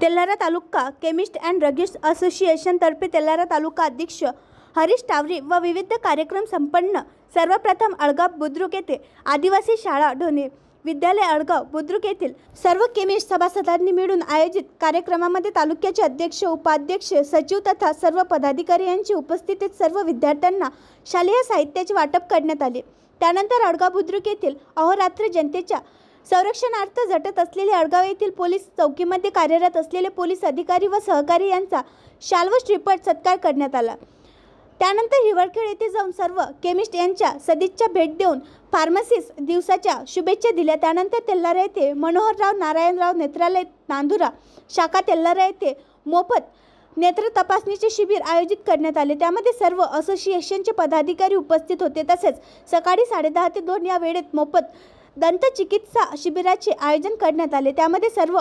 Telhara taluka chemist and druggist association तर्फे तेल्हारा तालुका अध्यक्ष हरीश टावरी व विविध कार्यक्रम संपन्न। सर्वप्रथम अळगाव बुद्रुक येथे आदिवासी शाळा ढोणे विद्यालय अळगाव बुद्रुक येथील सर्व केमिस्ट सभासदांनी मिळून आयोजित कार्यक्रमामध्ये तालुक्याचे अध्यक्ष, उपाध्यक्ष, सचिव तथा सर्व पदाधिकारी यांची उपस्थितीत सर्व विद्यार्थ्यांना शालेय साहित्याचे वाटप करण्यात आले। त्यानंतर अळगाव बुद्रुक येथील अहोरात्र जनतेच्या संरक्षणार्थ झटत असलेले अळगाव येथील पोलीस चौकीमध्ये कार्यरत असलेले पोलीस अधिकारी व सहकारी यांचा शाल व श्रीफळ सत्कार करण्यात आला। त्यानंतर हिवरखेड येथे जाऊन सर्व केमिस्ट यांच्या सदिच्छा भेट देऊन फार्मसिस्ट दिवसाच्या शुभेच्छा दिल्या। त्यानंतर तेल्हारा येथे मनोहरराव नारायणराव नेत्रालय नांदुरा शाखा तेल्हारा येथे मोफत नेत्र तपासणीचे शिबिर आयोजित करण्यात आले। त्यामध्ये सर्व असोसिएशनचे पदाधिकारी उपस्थित होते। तसेच सकाळी 10:30 ते 2 या वेळेत मोफत दंत चिकित्सा शिबिराचे आयोजन करण्यात आले। त्यामध्ये सर्व